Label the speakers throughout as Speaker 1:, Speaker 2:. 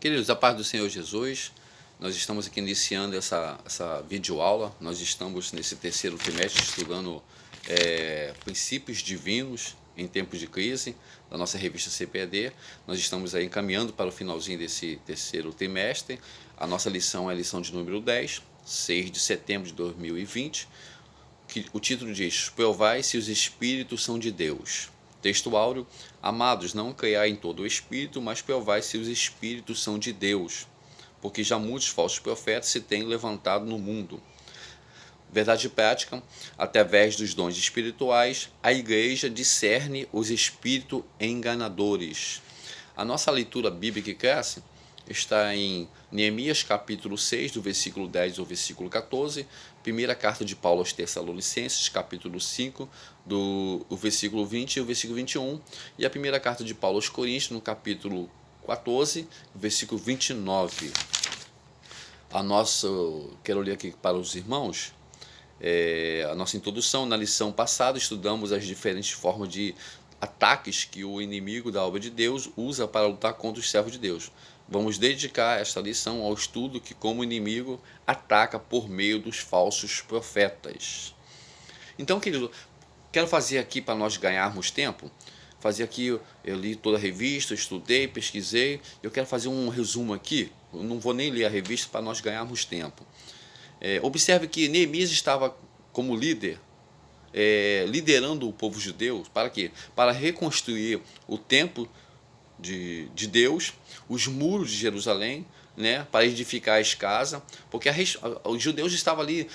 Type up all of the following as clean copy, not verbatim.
Speaker 1: Queridos, a paz do Senhor Jesus, nós estamos aqui iniciando essa videoaula. Nós estamos nesse terceiro trimestre estudando princípios divinos em tempos de crise, da nossa revista CPED. Nós estamos aí encaminhando para o finalzinho desse terceiro trimestre. A nossa lição é a lição de número 10, 6 de setembro de 2020, que o título diz: Provai se os espíritos são de Deus. Texto áureo: Amados, não creiai em todo o espírito, mas provai se os espíritos são de Deus, porque já muitos falsos profetas se têm levantado no mundo. Verdade prática: através dos dons espirituais, a igreja discerne os espíritos enganadores. A nossa leitura bíblica que cresce está em Neemias capítulo 6, do versículo 10 ao versículo 14, primeira carta de Paulo aos Tessalonicenses, capítulo 5, do versículo 20 e o versículo 21, e a primeira carta de Paulo aos Coríntios, no capítulo 14, versículo 29. Quero ler aqui para os irmãos, a nossa introdução. Na lição passada estudamos as diferentes formas de ataques que o inimigo da obra de Deus usa para lutar contra os servos de Deus. Vamos dedicar esta lição ao estudo que como o inimigo ataca por meio dos falsos profetas. Então, querido, quero fazer aqui para nós ganharmos tempo. Eu li toda a revista, estudei, pesquisei. Eu quero fazer um resumo aqui. Eu não vou nem ler a revista para nós ganharmos tempo. Observe que Neemias estava como líder, liderando o povo judeu. Para quê? Para reconstruir o templo de Deus, os muros de Jerusalém, né, para edificar as casas, porque os judeus estavam ali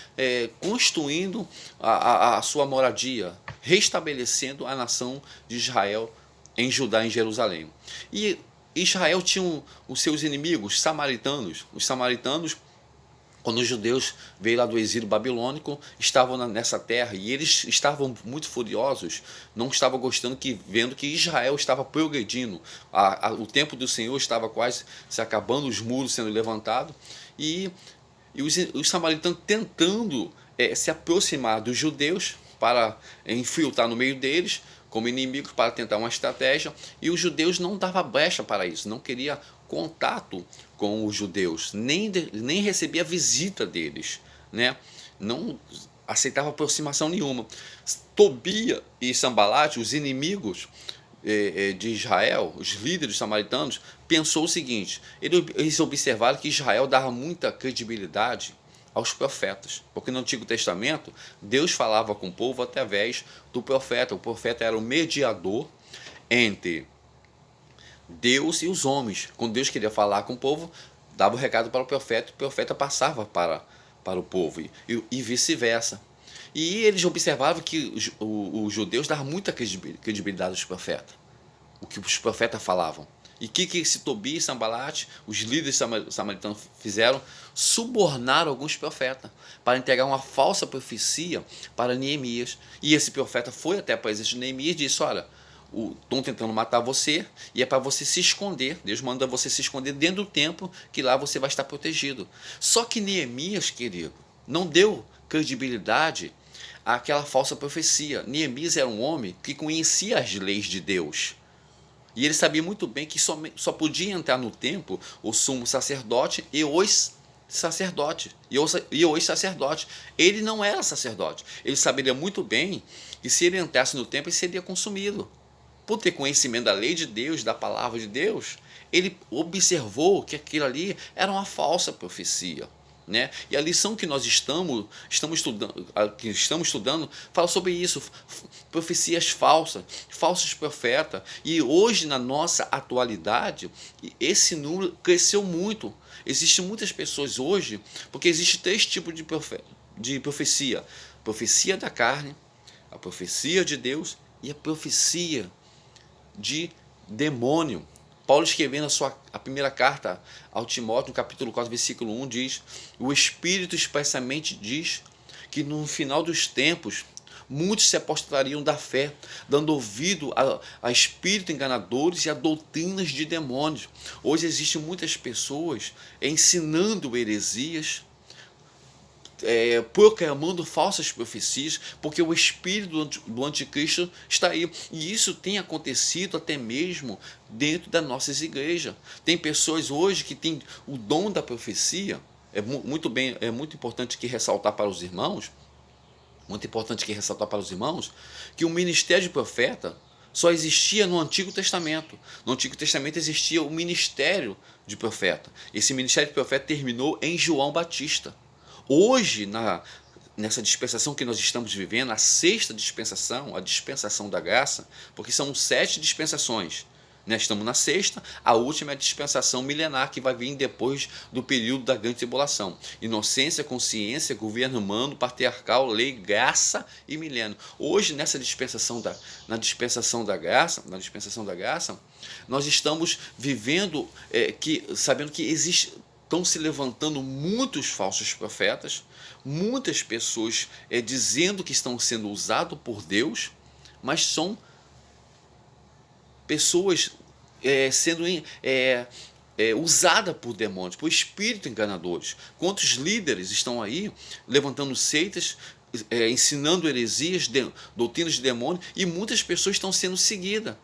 Speaker 1: construindo a sua moradia, restabelecendo a nação de Israel em Judá, em Jerusalém. E Israel tinha os seus inimigos, samaritanos. Os samaritanos, quando os judeus veio lá do exílio babilônico, estavam nessa terra e eles estavam muito furiosos, não estavam gostando, vendo que Israel estava progredindo, o tempo do Senhor estava quase se acabando, os muros sendo levantados, e os samaritanos tentando se aproximar dos judeus para infiltrar no meio deles, como inimigos, para tentar uma estratégia, e os judeus não davam brecha para isso, não queria contato com os judeus, nem recebia visita deles, né? Não aceitava aproximação nenhuma. Tobia e Sambalate, os inimigos de Israel, os líderes samaritanos, pensou o seguinte: eles observaram que Israel dava muita credibilidade aos profetas, porque no Antigo Testamento Deus falava com o povo através do profeta. O profeta era o mediador entre Deus e os homens. Quando Deus queria falar com o povo, dava o recado para o profeta passava para o povo, e vice-versa. E eles observavam que os judeus davam muita credibilidade aos profetas, o que os profetas falavam. E o que esse Tobias e Sambalate, os líderes samaritanos, fizeram? Subornaram alguns profetas para entregar uma falsa profecia para Neemias. E esse profeta foi até a presença de Neemias e disse: olha, estão tentando matar você e é para você se esconder. Deus manda você se esconder dentro do templo, que lá você vai estar protegido. Só que Neemias, querido, não deu credibilidade àquela falsa profecia. Neemias era um homem que conhecia as leis de Deus. E ele sabia muito bem que só podia entrar no templo o sumo sacerdote e os sacerdotes. Ele não era sacerdote. Ele saberia muito bem que se ele entrasse no templo, ele seria consumido. Por ter conhecimento da lei de Deus, da palavra de Deus, ele observou que aquilo ali era uma falsa profecia, né? E a lição que nós estamos estudando fala sobre isso, profecias falsas, falsos profetas. E hoje, na nossa atualidade, esse número cresceu muito. Existem muitas pessoas hoje, porque existem três tipos de profecia: profecia da carne, a profecia de Deus e a profecia de demônio. Paulo, escrevendo a primeira carta ao Timóteo, no capítulo 4, versículo 1, diz: o Espírito expressamente diz que no final dos tempos muitos se apostariam da fé, dando ouvido a espíritos enganadores e a doutrinas de demônios. Hoje existem muitas pessoas ensinando heresias, proclamando falsas profecias, porque o espírito do anticristo está aí. E isso tem acontecido até mesmo dentro das nossas igrejas. Tem pessoas hoje que têm o dom da profecia. É muito importante que ressaltar para os irmãos, que o ministério de profeta só existia no Antigo Testamento. No Antigo Testamento existia o ministério de profeta. Esse ministério de profeta terminou em João Batista. Hoje, nessa dispensação que nós estamos vivendo, a sexta dispensação, a dispensação da graça, porque são 7 dispensações, né? Estamos na sexta, a última é a dispensação milenar, que vai vir depois do período da grande tribulação. Inocência, consciência, governo humano, patriarcal, lei, graça e milênio. Hoje, nessa dispensação na dispensação da graça, nós estamos vivendo, sabendo que estão se levantando muitos falsos profetas, muitas pessoas dizendo que estão sendo usados por Deus, mas são pessoas sendo usadas por demônios, por espíritos enganadores. Quantos líderes estão aí levantando seitas, ensinando heresias, doutrinas de demônio, e muitas pessoas estão sendo seguidas.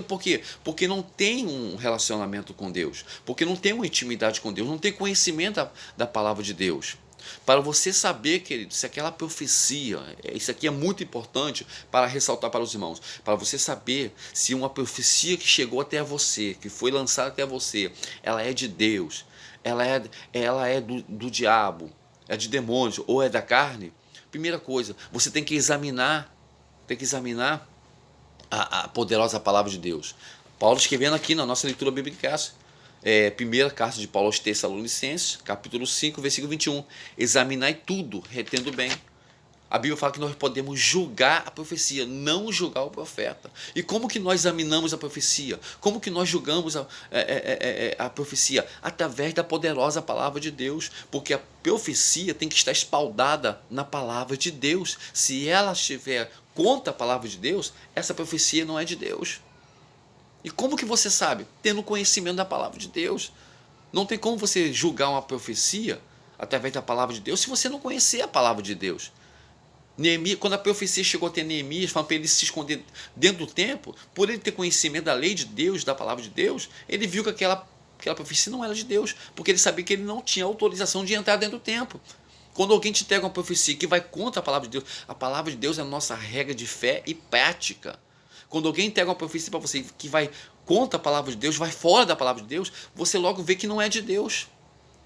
Speaker 1: Por quê? Porque não tem um relacionamento com Deus, porque não tem uma intimidade com Deus, não tem conhecimento da palavra de Deus. Para você saber, querido, se aquela profecia, isso aqui é muito importante para ressaltar para os irmãos, para você saber se uma profecia que chegou até você, que foi lançada até você, ela é de Deus, ela é do diabo, é de demônios ou é da carne. Primeira coisa, você tem que examinar a poderosa palavra de Deus. Paulo escrevendo aqui na nossa leitura bíblica, primeira carta de Paulo aos Tessalonicenses, capítulo 5, versículo 21. Examinai tudo, retendo bem. A Bíblia fala que nós podemos julgar a profecia, não julgar o profeta. E como que nós examinamos a profecia? Como que nós julgamos a profecia? Através da poderosa palavra de Deus. Porque a profecia tem que estar espaldada na palavra de Deus. Se ela estiver contra a palavra de Deus, essa profecia não é de Deus. E como que você sabe? Tendo conhecimento da palavra de Deus. Não tem como você julgar uma profecia através da palavra de Deus se você não conhecer a palavra de Deus. Neemias, quando a profecia chegou até Neemias, falando para ele se esconder dentro do templo, por ele ter conhecimento da lei de Deus, da palavra de Deus, ele viu que aquela profecia não era de Deus, porque ele sabia que ele não tinha autorização de entrar dentro do templo. Quando alguém te entrega uma profecia que vai contra a palavra de Deus é a nossa regra de fé e prática. Quando alguém entrega uma profecia para você que vai contra a palavra de Deus, vai fora da palavra de Deus, você logo vê que não é de Deus,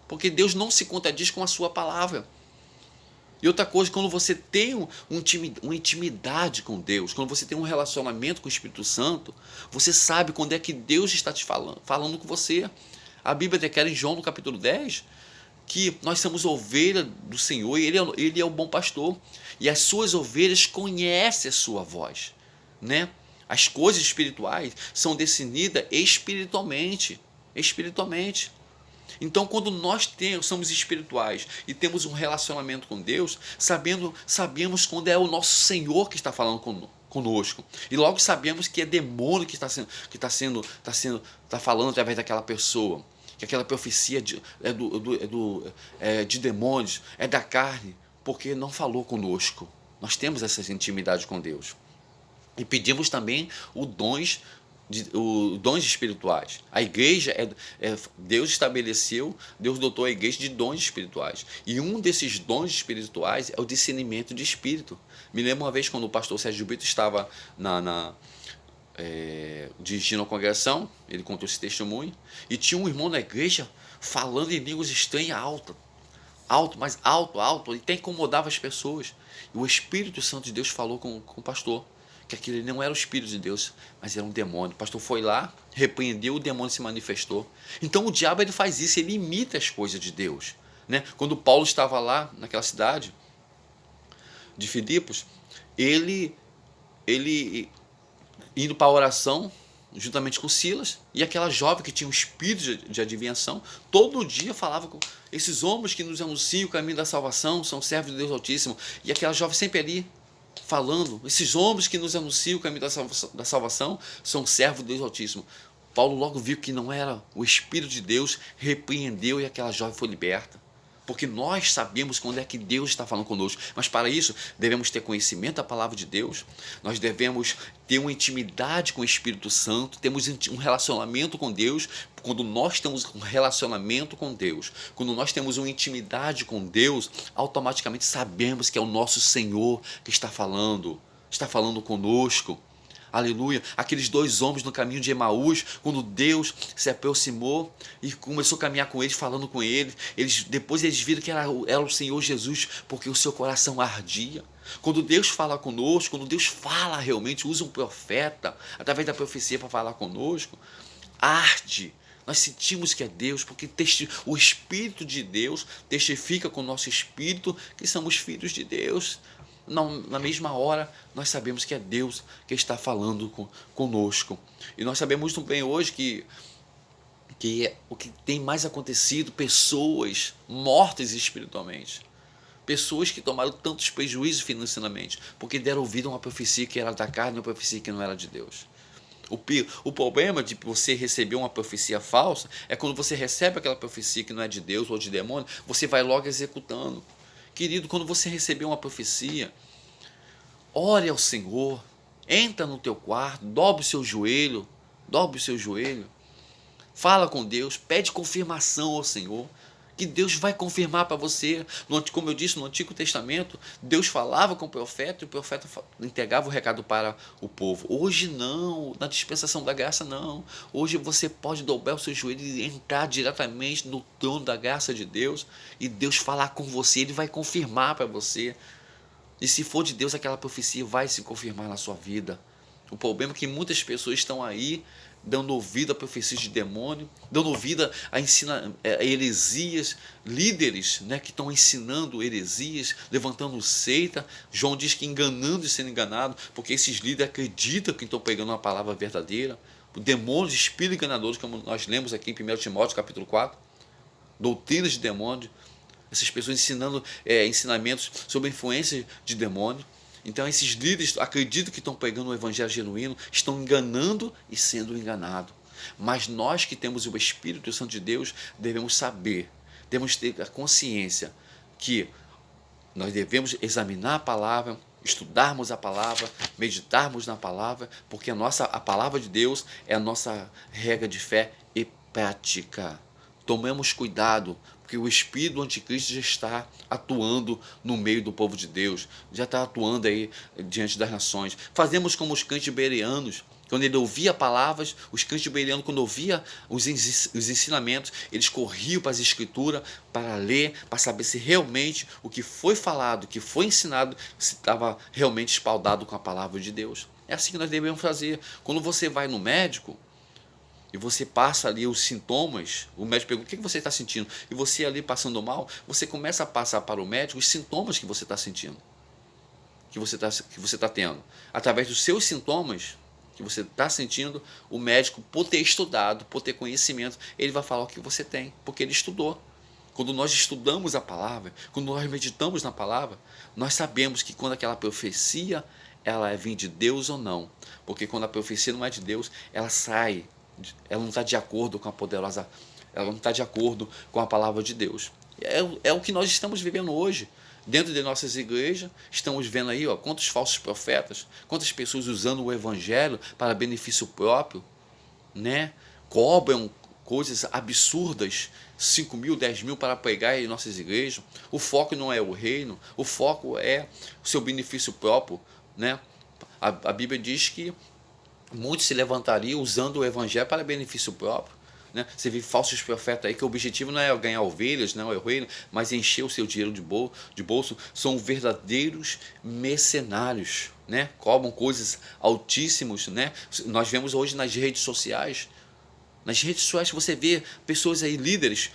Speaker 1: porque Deus não se contradiz com a sua palavra. E outra coisa, quando você tem uma intimidade com Deus, quando você tem um relacionamento com o Espírito Santo, você sabe quando é que Deus está te falando com você. A Bíblia declara em João, no capítulo 10, que nós somos ovelha do Senhor e Ele é o bom pastor. E as suas ovelhas conhecem a sua voz, né? As coisas espirituais são decididas espiritualmente. Então, quando nós somos espirituais e temos um relacionamento com Deus, sabemos quando é o nosso Senhor que está falando conosco. E logo sabemos que é demônio que está falando através daquela pessoa. Que aquela profecia é de demônios, é da carne, porque não falou conosco. Nós temos essa intimidade com Deus. E pedimos também os dons espirituais. A igreja, Deus estabeleceu, Deus dotou a igreja de dons espirituais. E um desses dons espirituais é o discernimento de espírito. Me lembro uma vez quando o pastor Sérgio Brito estava dirigindo a congregação, ele contou esse testemunho, e tinha um irmão da igreja falando em línguas estranhas alto, e até incomodava as pessoas. E o Espírito Santo de Deus falou com o pastor que aquilo não era o Espírito de Deus, mas era um demônio. O pastor foi lá, repreendeu, o demônio se manifestou. Então o diabo ele faz isso, ele imita as coisas de Deus, né? Quando Paulo estava lá naquela cidade de Filipos, ele indo para a oração juntamente com Silas, e aquela jovem que tinha um espírito de adivinhação, todo dia falava com esses homens que nos anunciam o caminho da salvação, são servos de Deus Altíssimo, e aquela jovem sempre ali falando, esses homens que nos anunciam o caminho da salvação são servos de Deus Altíssimo. Paulo logo viu que não era o Espírito de Deus, repreendeu e aquela jovem foi liberta. porque nós sabemos quando é que Deus está falando conosco, mas para isso devemos ter conhecimento da palavra de Deus, nós devemos ter uma intimidade com o Espírito Santo, temos um relacionamento com Deus. Quando nós temos um relacionamento com Deus, quando nós temos uma intimidade com Deus, automaticamente sabemos que é o nosso Senhor que está falando conosco. Aleluia. Aqueles dois homens no caminho de Emaús, quando Deus se aproximou e começou a caminhar com eles, falando com eles, depois eles viram que era o Senhor Jesus, porque o seu coração ardia. Quando Deus fala conosco, quando Deus fala realmente, usa um profeta através da profecia para falar conosco, arde. Nós sentimos que é Deus, porque o Espírito de Deus testifica com o nosso espírito que somos filhos de Deus. Na mesma hora, nós sabemos que é Deus que está falando conosco. E nós sabemos muito bem hoje que o que tem mais acontecido, pessoas mortas espiritualmente. Pessoas que tomaram tantos prejuízos financeiramente, porque deram ouvido a uma profecia que era da carne e uma profecia que não era de Deus. O problema de você receber uma profecia falsa é quando você recebe aquela profecia que não é de Deus ou de demônio, você vai logo executando. Querido, quando você receber uma profecia, ore ao Senhor, entra no teu quarto, dobre o seu joelho, fala com Deus, pede confirmação ao Senhor, que Deus vai confirmar para você. Como eu disse, no Antigo Testamento, Deus falava com o profeta e o profeta entregava o recado para o povo. Hoje não, na dispensação da graça não. Hoje você pode dobrar o seu joelho e entrar diretamente no trono da graça de Deus e Deus falar com você, Ele vai confirmar para você. E se for de Deus, aquela profecia vai se confirmar na sua vida. O problema é que muitas pessoas estão aí dando ouvido a profecias de demônio, dando ouvido a heresias, líderes, né, que estão ensinando heresias, levantando seita. João diz que enganando e sendo enganado, porque esses líderes acreditam que estão pregando uma palavra verdadeira. Demônios, espíritos enganadores, como nós lemos aqui em 1 Timóteo capítulo 4, doutrinas de demônio, essas pessoas ensinando ensinamentos sobre a influência de demônio. Então esses líderes acreditam que estão pregando um evangelho genuíno, estão enganando e sendo enganados. Mas nós que temos o Espírito Santo de Deus devemos saber, devemos ter a consciência que nós devemos examinar a palavra, estudarmos a palavra, meditarmos na palavra, porque a palavra de Deus é a nossa regra de fé e prática. Tomemos cuidado, porque o espírito do anticristo já está atuando no meio do povo de Deus, já está atuando aí diante das nações. Fazemos como os crentes bereanos, quando ele ouvia palavras, os crentes bereanos, quando ouvia os ensinamentos, eles corriam para as escrituras para ler, para saber se realmente o que foi falado, o que foi ensinado, se estava realmente espaldado com a palavra de Deus. É assim que nós devemos fazer. Quando você vai no médico, e você passa ali os sintomas, o médico pergunta: o que você está sentindo? E você ali passando mal, você começa a passar para o médico os sintomas que você está sentindo, que você está tendo. Através dos seus sintomas que você está sentindo, o médico, por ter estudado, por ter conhecimento, ele vai falar o que você tem, porque ele estudou. Quando nós estudamos a palavra, quando nós meditamos na palavra, nós sabemos que quando aquela profecia ela é vinda de Deus ou não. Porque quando a profecia não é de Deus, ela sai, ela não está de acordo com a poderosa, ela não está de acordo com a palavra de Deus. É o que nós estamos vivendo hoje. Dentro de nossas igrejas, estamos vendo aí quantos falsos profetas, quantas pessoas usando o evangelho para benefício próprio, né? Cobram coisas absurdas, 5 mil, 10 mil para pregar em nossas igrejas. O foco não é o reino, o foco é o seu benefício próprio, né? A Bíblia diz que muitos se levantariam usando o evangelho para benefício próprio. Né? Você vê falsos profetas aí que o objetivo não é ganhar ovelhas, não é o reino, mas encher o seu dinheiro de bolso. São verdadeiros mercenários, né? Cobram coisas altíssimas, né? Nós vemos hoje nas redes sociais. Nas redes sociais você vê pessoas aí, líderes,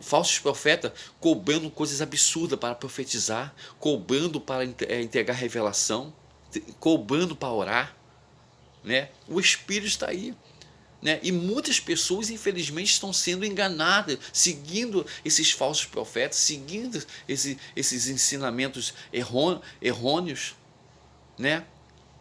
Speaker 1: falsos profetas, cobrando coisas absurdas para profetizar, cobrando para entregar revelação, cobrando para orar, né? O Espírito está aí. Né? E muitas pessoas, infelizmente, estão sendo enganadas, seguindo esses falsos profetas, seguindo esses ensinamentos errôneos. Né?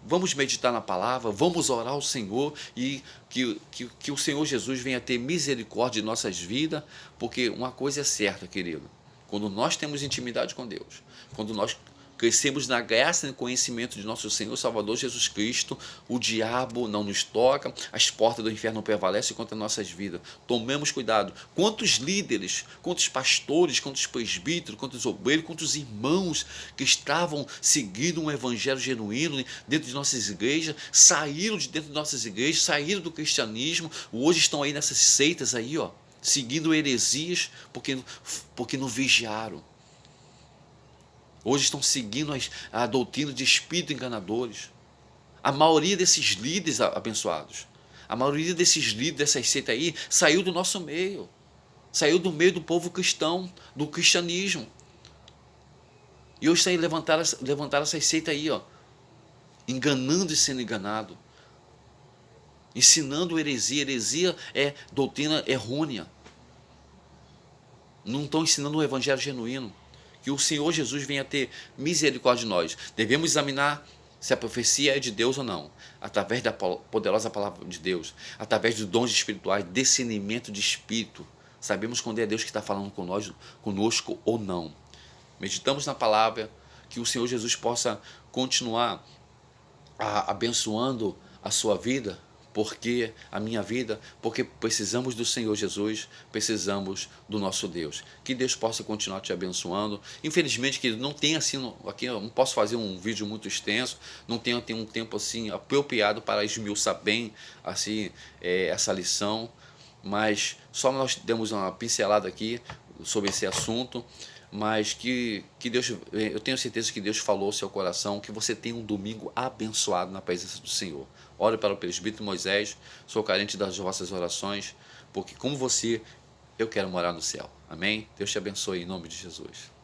Speaker 1: Vamos meditar na palavra, vamos orar ao Senhor e que o Senhor Jesus venha ter misericórdia de nossas vidas, porque uma coisa é certa, querido, Quando nós temos intimidade com Deus, quando nós crescemos na graça e no conhecimento de nosso Senhor e Salvador Jesus Cristo, o diabo não nos toca, as portas do inferno não prevalecem contra nossas vidas. Tomemos cuidado. Quantos líderes, quantos pastores, quantos presbíteros, quantos obreiros, quantos irmãos que estavam seguindo um evangelho genuíno dentro de nossas igrejas, saíram de dentro de nossas igrejas, saíram do cristianismo, hoje estão aí nessas seitas aí, ó, seguindo heresias porque não vigiaram. Hoje estão seguindo a doutrina de espíritos enganadores. A maioria desses líderes abençoados, a maioria desses líderes dessas seitas aí, saiu do nosso meio. Saiu do meio do povo cristão, do cristianismo. E hoje saíram levantaram essas seitas aí, ó, enganando e sendo enganado. Ensinando heresia. Heresia é doutrina errônea. Não estão ensinando o evangelho genuíno. Que o Senhor Jesus venha ter misericórdia de nós. Devemos examinar se a profecia é de Deus ou não, através da poderosa palavra de Deus, através dos dons espirituais, discernimento de espírito. Sabemos quando é Deus que está falando conosco ou não. Meditamos na palavra, que o Senhor Jesus possa continuar abençoando a sua vida, porque a minha vida, porque precisamos do Senhor Jesus, precisamos do nosso Deus. Que Deus possa continuar te abençoando. Infelizmente, que não tem assim, aqui eu não posso fazer um vídeo muito extenso, não tenho um tempo assim apropriado para esmiuçar bem assim essa lição, mas só nós demos uma pincelada aqui sobre esse assunto. Mas que Deus, eu tenho certeza que Deus falou ao seu coração, que você tenha um domingo abençoado na presença do Senhor. Ore para o presbítero Moisés, sou carente das vossas orações, porque como você, eu quero morar no céu. Amém? Deus te abençoe em nome de Jesus.